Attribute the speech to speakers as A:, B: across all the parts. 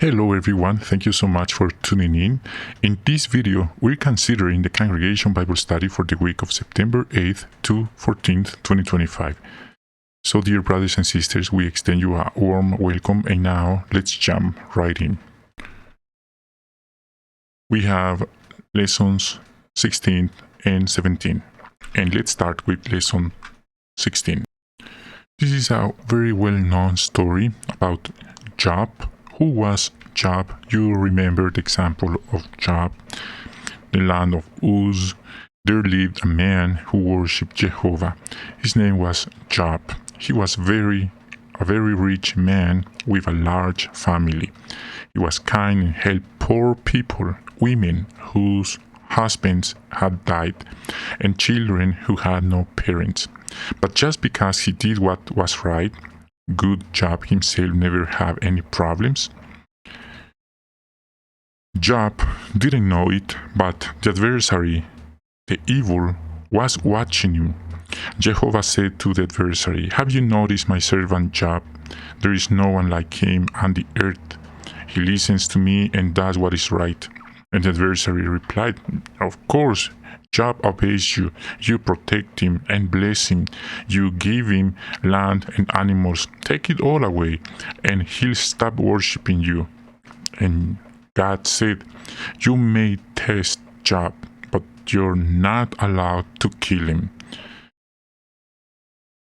A: Hello everyone, thank you so much for tuning in. In this video, we're considering the Congregation Bible Study for the week of September 8th to 14th, 2025. So dear brothers and sisters, we extend you a warm welcome, and now let's jump right in. We have lessons 16 and 17, and let's start with lesson 16. This is a very well-known story about Job. Who was Job? You remember the example of Job, the land of Uz. There lived a man who worshipped Jehovah. His name was Job. He was a very rich man with a large family. He was kind and helped poor people, women whose husbands had died, and children who had no parents. But just because he did what was right, good Job himself never had any problems. Job didn't know it, but the adversary, the evil, was watching him. Jehovah said to the adversary, "Have you noticed my servant Job? There is no one like him on the earth. He listens to me and does what is right." And the adversary replied, "Of course, Job obeys you. You protect him and bless him. You give him land and animals. Take it all away, and he'll stop worshiping you." And God said, "You may test Job, but you're not allowed to kill him."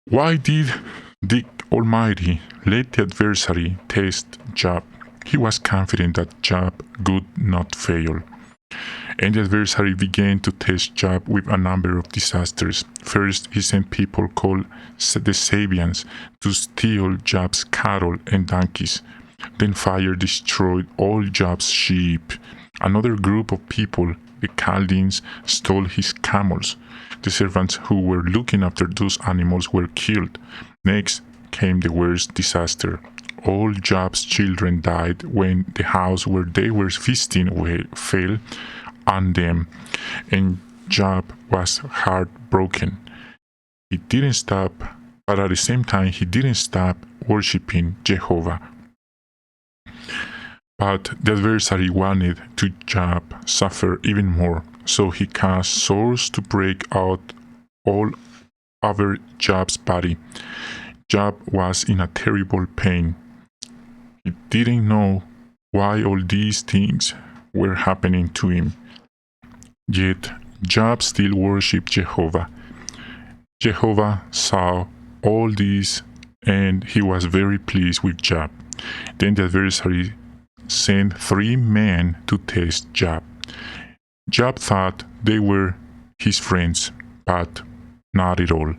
A: Why did the Almighty let the adversary test Job? He was confident that Job would not fail. And the adversary began to test Job with a number of disasters. First, he sent people called the Sabians to steal Job's cattle and donkeys. Then fire destroyed all Job's sheep. Another group of people, the Chaldeans, stole his camels. The servants who were looking after those animals were killed. Next came the worst disaster. All Job's children died when the house where they were feasting fell on them, and Job was heartbroken. He didn't stop, but at the same time, he didn't stop worshiping Jehovah. But the adversary wanted to Job suffer even more, so he caused sores to break out all over Job's body. Job was in a terrible pain. He didn't know why all these things were happening to him. Yet Job still worshipped Jehovah. Jehovah saw all this, and he was very pleased with Job. Then the adversary sent 3 men to test Job. Job thought they were his friends, but not at all.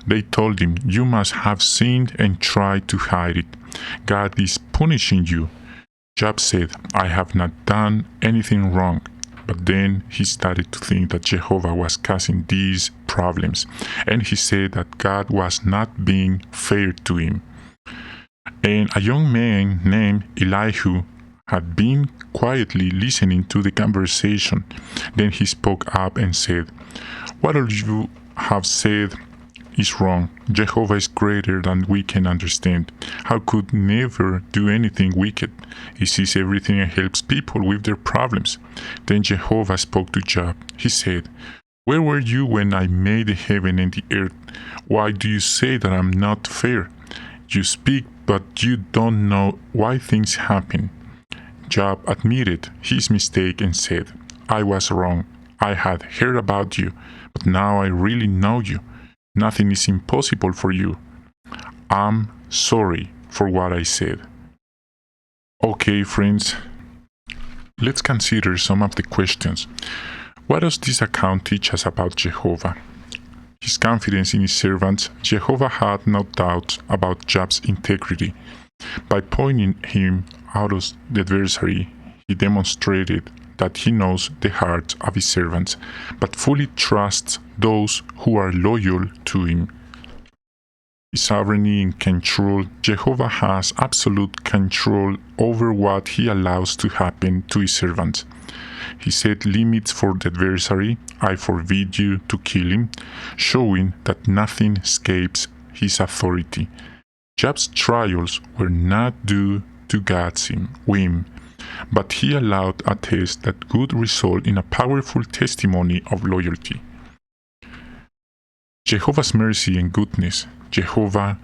A: They told him, "You must have sinned and tried to hide it. God is punishing you." Job said, "I have not done anything wrong." But then he started to think that Jehovah was causing these problems, and he said that God was not being fair to him. And a young man named Elihu had been quietly listening to the conversation. Then he spoke up and said, "What all you have said is wrong. Jehovah is greater than we can understand. How could never do anything wicked? He sees everything and helps people with their problems." Then Jehovah spoke to Job. He said, "Where were you when I made the heaven and the earth? Why do you say that I'm not fair? You speak, but you don't know why things happen." Job admitted his mistake and said, "I was wrong. I had heard about you, but now I really know you. Nothing is impossible for you. I'm sorry for what I said." Okay, friends, let's consider some of the questions. What does this account teach us about Jehovah? His confidence in his servants. Jehovah had no doubts about Job's integrity. By pointing him out of the adversary, he demonstrated that he knows the hearts of his servants, but fully trusts those who are loyal to him. His sovereignty and control. Jehovah has absolute control over what he allows to happen to his servants. He set limits for the adversary. "I forbid you to kill him," showing that nothing escapes his authority. Job's trials were not due to God's whim, but he allowed a test that could result in a powerful testimony of loyalty. Jehovah's mercy and goodness. Jehovah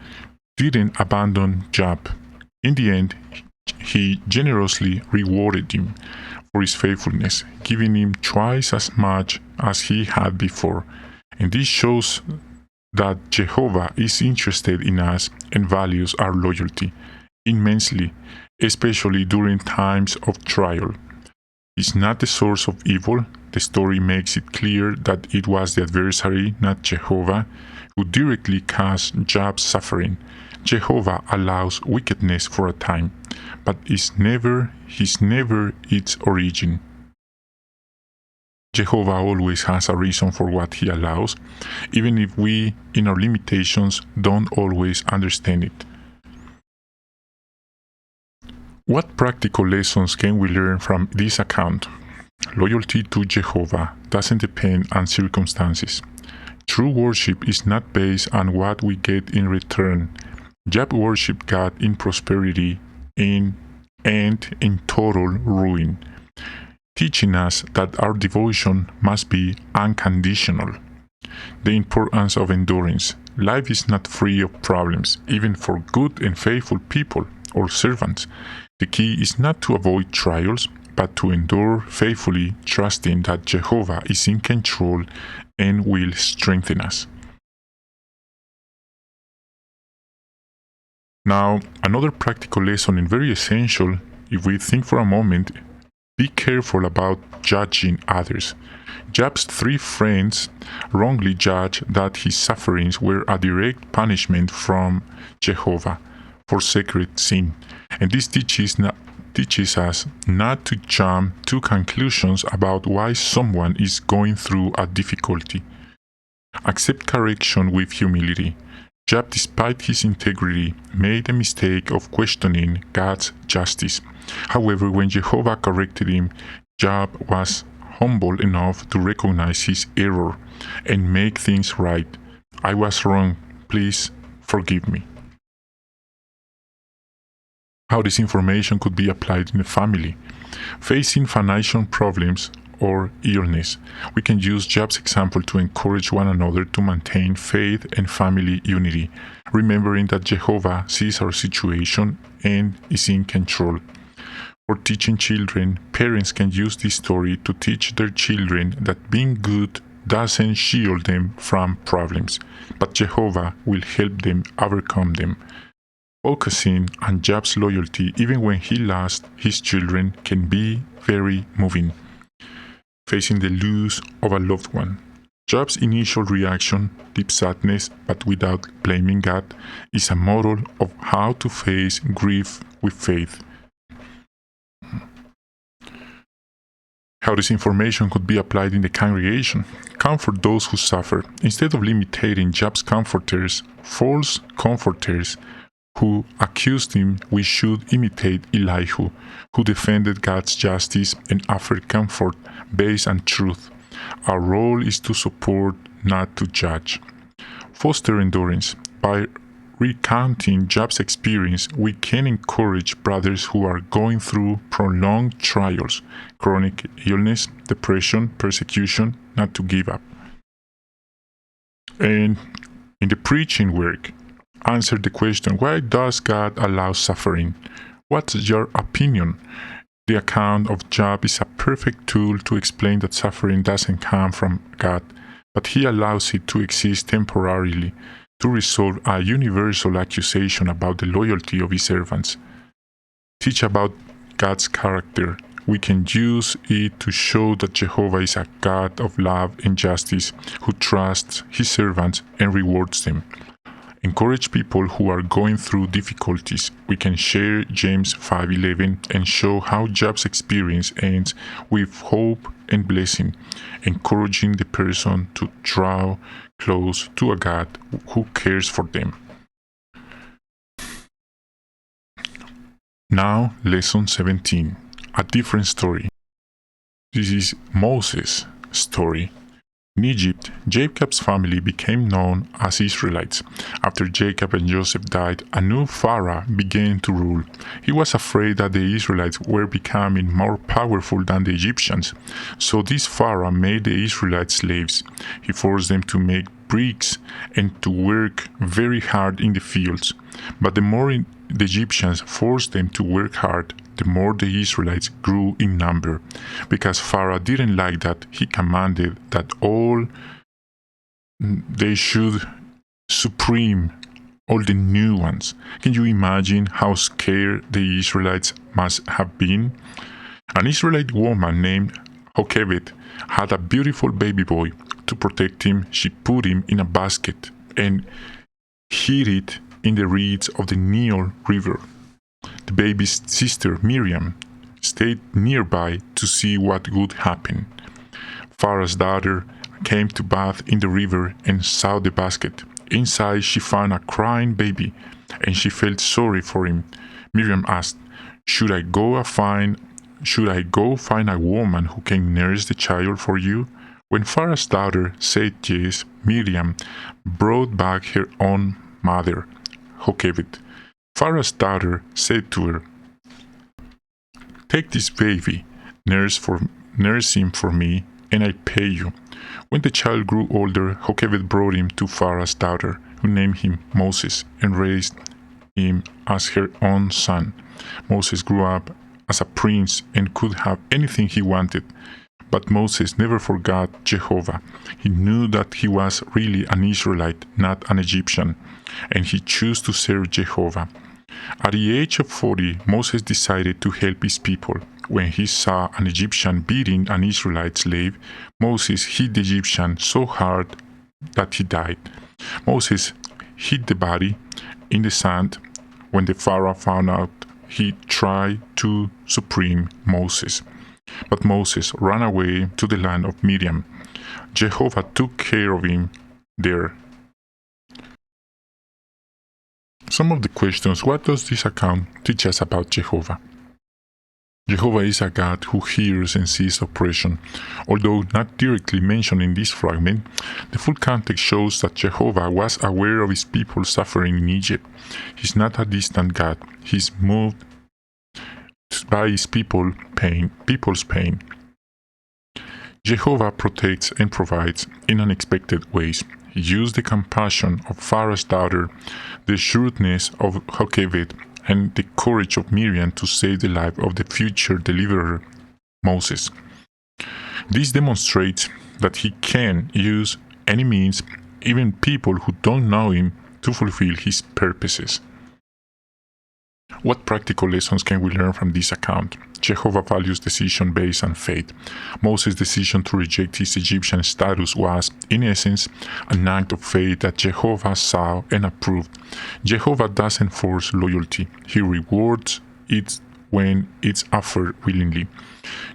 A: didn't abandon Job. In the end, he generously rewarded him for his faithfulness, giving him twice as much as he had before. And this shows that Jehovah is interested in us and values our loyalty immensely, especially during times of trial. He's not the source of evil. The story makes it clear that it was the adversary, not Jehovah, who directly caused Job's suffering. Jehovah allows wickedness for a time, but he's never its origin. Jehovah always has a reason for what he allows, even if we, in our limitations, don't always understand it. What practical lessons can we learn from this account? Loyalty to Jehovah doesn't depend on circumstances. True worship is not based on what we get in return. Job worshiped God in prosperity and in total ruin, teaching us that our devotion must be unconditional. The importance of endurance. Life is not free of problems, even for good and faithful people or servants. The key is not to avoid trials, but to endure faithfully, trusting that Jehovah is in control and will strengthen us. Now, another practical lesson and very essential, if we think for a moment, be careful about judging others. Job's 3 friends wrongly judged that his sufferings were a direct punishment from Jehovah for sacred sin, and this teaches us not to jump to conclusions about why someone is going through a difficulty. Accept correction with humility. Job, despite his integrity, made the mistake of questioning God's justice. However, when Jehovah corrected him, Job was humble enough to recognize his error and make things right. I was wrong. Please forgive me. How this information could be applied in the family. Facing financial problems or illness, we can use Job's example to encourage one another to maintain faith and family unity, remembering that Jehovah sees our situation and is in control. For teaching children, parents can use this story to teach their children that being good doesn't shield them from problems, but Jehovah will help them overcome them. Focusing on Job's loyalty even when he lost his children can be very moving. Facing the loss of a loved one. Job's initial reaction, deep sadness, but without blaming God, is a model of how to face grief with faith. How this information could be applied in the congregation. Comfort those who suffer. Instead of imitating Job's comforters, false comforters, who accused him, we should imitate Elihu, who defended God's justice and offered comfort based on truth. Our role is to support, not to judge. Foster endurance. By recounting Job's experience, we can encourage brothers who are going through prolonged trials, chronic illness, depression, persecution, not to give up. And in the preaching work, answer the question, why does God allow suffering? What's your opinion? The account of Job is a perfect tool to explain that suffering doesn't come from God, but he allows it to exist temporarily to resolve a universal accusation about the loyalty of his servants. Teach about God's character. We can use it to show that Jehovah is a God of love and justice who trusts his servants and rewards them. Encourage people who are going through difficulties. We can share James 5:11 and show how Job's experience ends with hope and blessing, encouraging the person to draw close to a God who cares for them. Now, lesson 17, a different story. This is Moses' story. In Egypt, Jacob's family became known as Israelites. After Jacob and Joseph died, a new Pharaoh began to rule. He was afraid that the Israelites were becoming more powerful than the Egyptians, so this Pharaoh made the Israelites slaves. He forced them to make bricks and to work very hard in the fields. But the more the Egyptians forced them to work hard, the more the Israelites grew in number. Because Pharaoh didn't like that, he commanded that all they should supreme all the new ones. Can you imagine how scared the Israelites must have been? An Israelite woman named Jochebed had a beautiful baby boy. To protect him, she put him in a basket and hid it in the reeds of the Nile River. The baby's sister, Miriam, stayed nearby to see what would happen. Pharaoh's daughter came to bathe in the river and saw the basket. Inside, she found a crying baby, and she felt sorry for him. Miriam asked, Should I go find a woman who can nurse the child for you?" When Pharaoh's daughter said yes, Miriam brought back her own mother, Jochebed. Pharaoh's daughter said to her, "Take this baby, nurse him for me, and I pay you." When the child grew older, Jochebed brought him to Pharaoh's daughter, who named him Moses and raised him as her own son. Moses grew up as a prince and could have anything he wanted. But Moses never forgot Jehovah. He knew that he was really an Israelite, not an Egyptian, and he chose to serve Jehovah. At the age of 40, Moses decided to help his people. When he saw an Egyptian beating an Israelite slave, Moses hit the Egyptian so hard that he died. Moses hid the body in the sand. When the Pharaoh found out, he tried to supreme Moses. But Moses ran away to the land of Midian. Jehovah took care of him there. Some of the questions: what does this account teach us about Jehovah? Jehovah is a God who hears and sees oppression. Although not directly mentioned in this fragment, the full context shows that Jehovah was aware of his people suffering in Egypt. He's not a distant God. He's moved by his people's pain. Jehovah protects and provides in unexpected ways. He used the compassion of Pharaoh's daughter, the shrewdness of Jochebed, and the courage of Miriam to save the life of the future deliverer, Moses. This demonstrates that he can use any means, even people who don't know him, to fulfill his purposes. What practical lessons can we learn from this account? Jehovah values decision based on faith. Moses' decision to reject his Egyptian status was, in essence, an act of faith that Jehovah saw and approved. Jehovah doesn't force loyalty. He rewards it when it's offered willingly.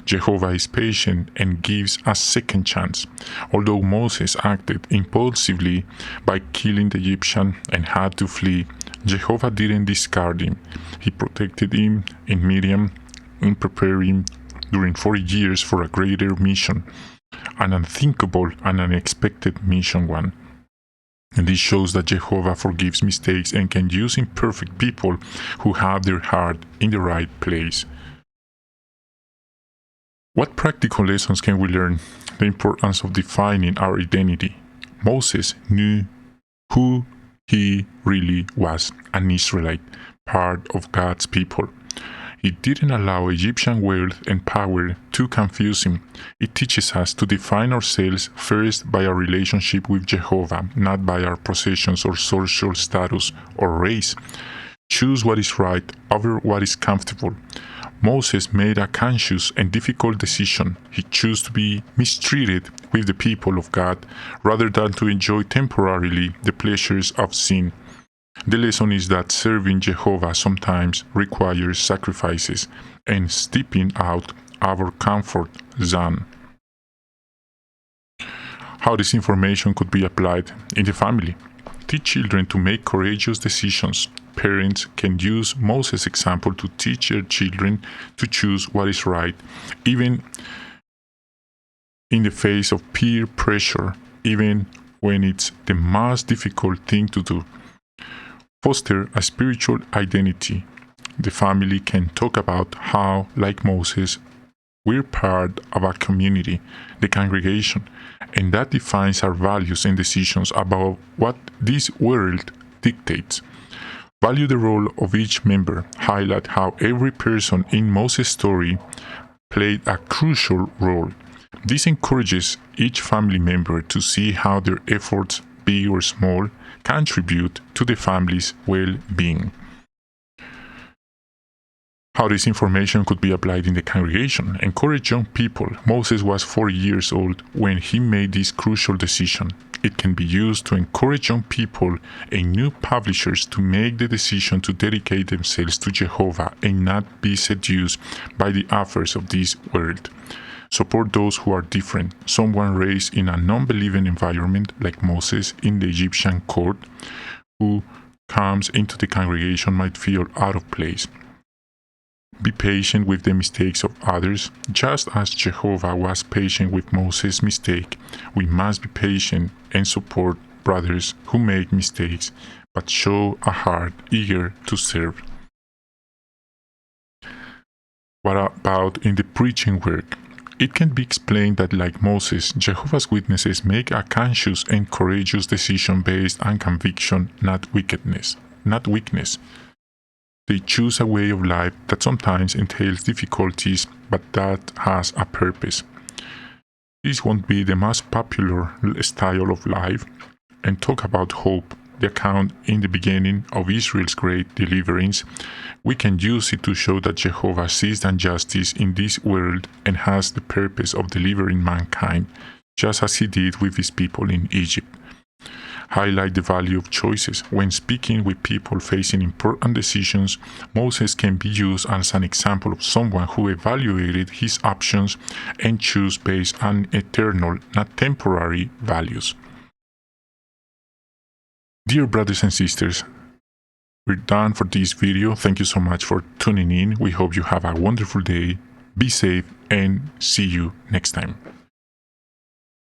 A: Jehovah is patient and gives a second chance. Although Moses acted impulsively by killing the Egyptian and had to flee, Jehovah didn't discard him. He protected him in Midian and prepared him during 40 years for a greater mission, an unthinkable and unexpected mission one. And this shows that Jehovah forgives mistakes and can use imperfect people who have their heart in the right place. What practical lessons can we learn? The importance of defining our identity. Moses knew who he really was, an Israelite, part of God's people. He didn't allow Egyptian wealth and power to confuse him. It teaches us to define ourselves first by our relationship with Jehovah, not by our possessions or social status or race. Choose what is right over what is comfortable. Moses made a conscious and difficult decision. He chose to be mistreated with the people of God rather than to enjoy temporarily the pleasures of sin. The lesson is that serving Jehovah sometimes requires sacrifices and stepping out of our comfort zone. How this information could be applied in the family. Teach children to make courageous decisions. Parents can use Moses' example to teach their children to choose what is right, even in the face of peer pressure, even when it's the most difficult thing to do. Foster a spiritual identity. The family can talk about how, like Moses, we're part of a community, the congregation, and that defines our values and decisions about what this world dictates. Value the role of each member, highlight how every person in Moses' story played a crucial role. This encourages each family member to see how their efforts, big or small, contribute to the family's well-being. How this information could be applied in the congregation. Encourage young people. Moses was 4 years old when he made this crucial decision. It can be used to encourage young people and new publishers to make the decision to dedicate themselves to Jehovah and not be seduced by the affairs of this world. Support those who are different. Someone raised in a non-believing environment like Moses in the Egyptian court who comes into the congregation might feel out of place. Be patient with the mistakes of others. Just as Jehovah was patient with Moses' mistake, we must be patient and support brothers who make mistakes, but show a heart eager to serve. What about in the preaching work? It can be explained that, like Moses, Jehovah's Witnesses make a conscious and courageous decision based on conviction, not weakness. They choose a way of life that sometimes entails difficulties, but that has a purpose. This won't be the most popular style of life, and talk about hope, the account in the beginning of Israel's great deliverance. We can use it to show that Jehovah sees injustice in this world and has the purpose of delivering mankind, just as he did with his people in Egypt. Highlight the value of choices. When speaking with people facing important decisions, Moses can be used as an example of someone who evaluated his options and chose based on eternal, not temporary, values. Dear brothers and sisters, we're done for this video. Thank you so much for tuning in. We hope you have a wonderful day. Be safe and see you next time.